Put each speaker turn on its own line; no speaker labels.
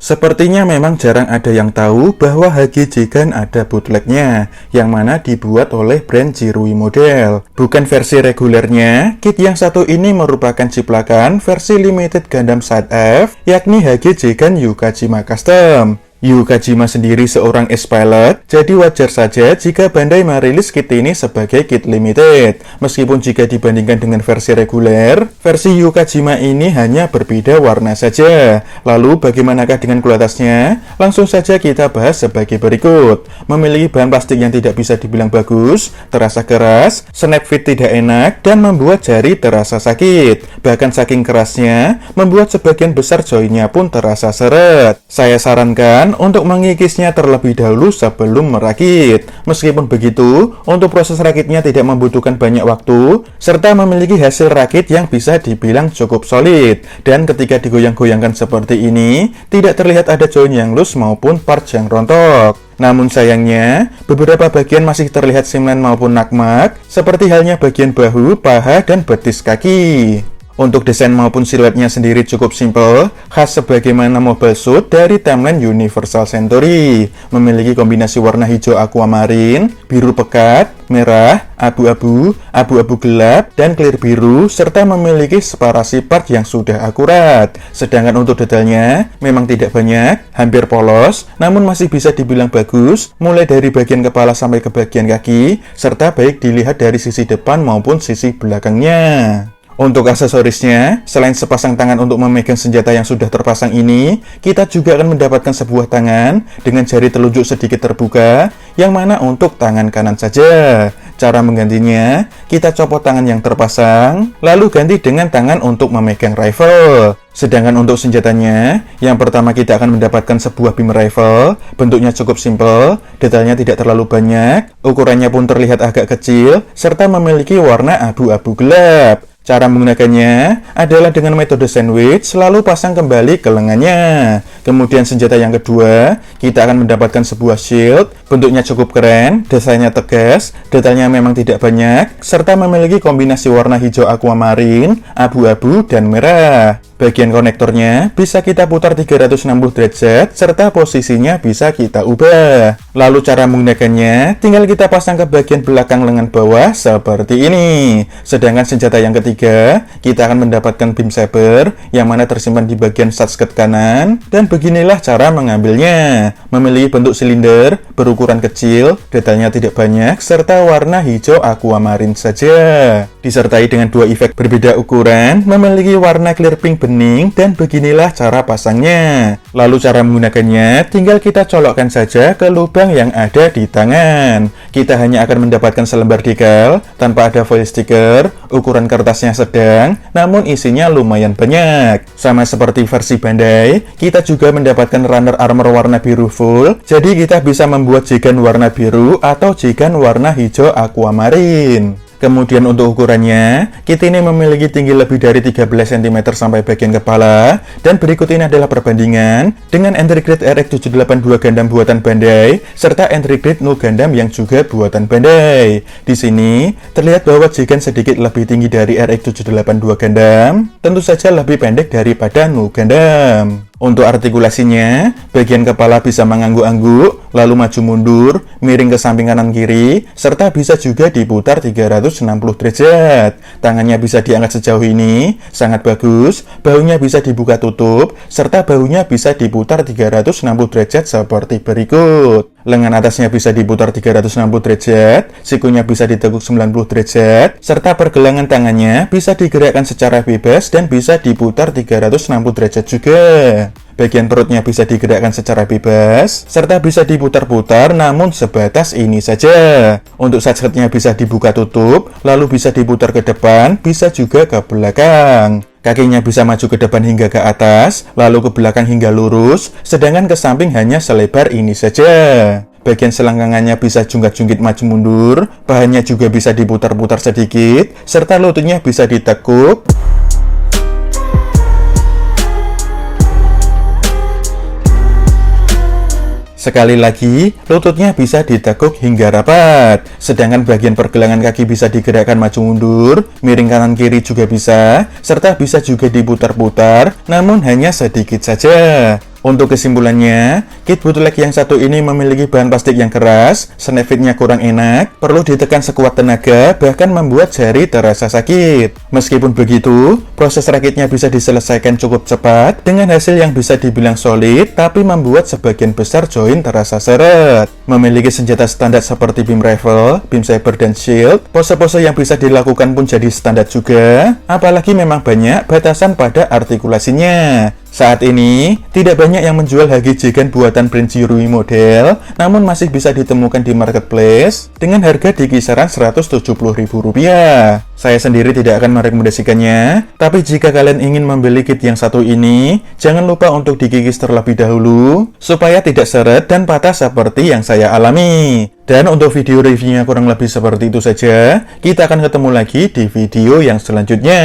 Sepertinya memang jarang ada yang tahu bahwa HG Jegan ada bootlegnya, yang mana dibuat oleh brand Jirui Model. Bukan versi regulernya, kit yang satu ini merupakan ciplakan versi limited Gundam Side F, yakni HG Jegan Yukajima Custom. Yukajima sendiri seorang ex-pilot, jadi wajar saja jika Bandai merilis kit ini sebagai kit limited. Meskipun jika dibandingkan dengan versi reguler, versi Yukajima ini hanya berbeda warna saja. Lalu bagaimanakah dengan kualitasnya? Langsung saja kita bahas sebagai berikut. Memiliki bahan plastik yang tidak bisa dibilang bagus, terasa keras, snap fit tidak enak, dan membuat jari terasa sakit. Bahkan saking kerasnya, membuat sebagian besar joinnya pun terasa seret. Saya sarankan untuk mengikisnya terlebih dahulu sebelum merakit. Meskipun begitu, untuk proses rakitnya tidak membutuhkan banyak waktu, serta memiliki hasil rakit yang bisa dibilang cukup solid. Dan ketika digoyang-goyangkan seperti ini, tidak terlihat ada join yang loose maupun part yang rontok. Namun sayangnya, beberapa bagian masih terlihat seamless maupun nakmak, seperti halnya bagian bahu, paha, dan betis kaki. Untuk desain maupun siluetnya sendiri cukup simple, khas sebagaimana mobile suit dari timeline Universal Century. Memiliki kombinasi warna hijau aquamarine, biru pekat, merah, abu-abu, abu-abu gelap, dan clear biru, serta memiliki separasi part yang sudah akurat. Sedangkan untuk detailnya, memang tidak banyak, hampir polos, namun masih bisa dibilang bagus, mulai dari bagian kepala sampai ke bagian kaki, serta baik dilihat dari sisi depan maupun sisi belakangnya. Untuk aksesorisnya, selain sepasang tangan untuk memegang senjata yang sudah terpasang ini, kita juga akan mendapatkan sebuah tangan dengan jari telunjuk sedikit terbuka, yang mana untuk tangan kanan saja. Cara menggantinya, kita copot tangan yang terpasang, lalu ganti dengan tangan untuk memegang rifle. Sedangkan untuk senjatanya, yang pertama kita akan mendapatkan sebuah beam rifle, bentuknya cukup simple, detailnya tidak terlalu banyak, ukurannya pun terlihat agak kecil, serta memiliki warna abu-abu gelap. Cara menggunakannya adalah dengan metode sandwich, lalu pasang kembali ke lengannya. Kemudian senjata yang kedua, kita akan mendapatkan sebuah shield, bentuknya cukup keren, desainnya tegas, detailnya memang tidak banyak, serta memiliki kombinasi warna hijau aquamarine, abu-abu, dan merah. Bagian konektornya bisa kita putar 360 derajat, serta posisinya bisa kita ubah. Lalu cara menggunakannya, tinggal kita pasang ke bagian belakang lengan bawah seperti ini. Sedangkan senjata yang ketiga, kita akan mendapatkan beam saber, yang mana tersimpan di bagian side kanan, dan beginilah cara mengambilnya. Memiliki bentuk silinder, berukuran kecil, detailnya tidak banyak, serta warna hijau aquamarine saja. Disertai dengan dua efek berbeda ukuran, memiliki warna clear pink bening, dan beginilah cara pasangnya. Lalu cara menggunakannya, tinggal kita colokkan saja ke lubang yang ada di tangan. Kita hanya akan mendapatkan selembar decal, tanpa ada foil stiker, ukuran kertasnya sedang, namun isinya lumayan banyak. Sama seperti versi Bandai, kita juga mendapatkan runner armor warna biru full, jadi kita bisa membuat Jegan warna biru atau Jegan warna hijau aquamarine. Kemudian untuk ukurannya, kit ini memiliki tinggi lebih dari 13 cm sampai bagian kepala, dan berikut ini adalah perbandingan dengan entry grade RX-782 Gundam buatan Bandai, serta entry grade Nu Gundam yang juga buatan Bandai. Di sini, terlihat bahwa Jegan sedikit lebih tinggi dari RX-782 Gundam, tentu saja lebih pendek daripada Nu Gundam. Untuk artikulasinya, bagian kepala bisa mengangguk-angguk, lalu maju mundur, miring ke samping kanan kiri, serta bisa juga diputar 360 derajat. Tangannya bisa diangkat sejauh ini, sangat bagus, bahunya bisa dibuka tutup, serta bahunya bisa diputar 360 derajat seperti berikut. Lengan atasnya bisa diputar 360 derajat, sikunya bisa ditekuk 90 derajat, serta pergelangan tangannya bisa digerakkan secara bebas dan bisa diputar 360 derajat juga. Bagian perutnya bisa digerakkan secara bebas, serta bisa diputar-putar, namun sebatas ini saja. Untuk side-skirtnya bisa dibuka tutup, lalu bisa diputar ke depan, bisa juga ke belakang. Kakinya bisa maju ke depan hingga ke atas, lalu ke belakang hingga lurus, sedangkan ke samping hanya selebar ini saja. Bagian selangkangannya bisa jungkat-jungkit maju mundur, pahannya juga bisa diputar-putar sedikit, serta lututnya bisa ditekuk. Sekali lagi, lututnya bisa ditekuk hingga rapat. Sedangkan bagian pergelangan kaki bisa digerakkan maju mundur, miring kanan kiri juga bisa, serta bisa juga diputar-putar, namun hanya sedikit saja. Untuk kesimpulannya, kit bootleg yang satu ini memiliki bahan plastik yang keras, snap fitnya kurang enak, perlu ditekan sekuat tenaga, bahkan membuat jari terasa sakit. Meskipun begitu, proses rakitnya bisa diselesaikan cukup cepat, dengan hasil yang bisa dibilang solid, tapi membuat sebagian besar join terasa seret. Memiliki senjata standar seperti beam rifle, beam saber, dan shield, pose-pose yang bisa dilakukan pun jadi standar juga, apalagi memang banyak batasan pada artikulasinya. Saat ini, tidak banyak yang menjual HGJ Gun buatan brand Jirui model, namun masih bisa ditemukan di marketplace dengan harga di kisaran Rp170.000. Saya sendiri tidak akan merekomendasikannya, tapi jika kalian ingin membeli kit yang satu ini, jangan lupa untuk dikikis terlebih dahulu, supaya tidak seret dan patah seperti yang saya alami. Dan untuk video reviewnya kurang lebih seperti itu saja, kita akan ketemu lagi di video yang selanjutnya.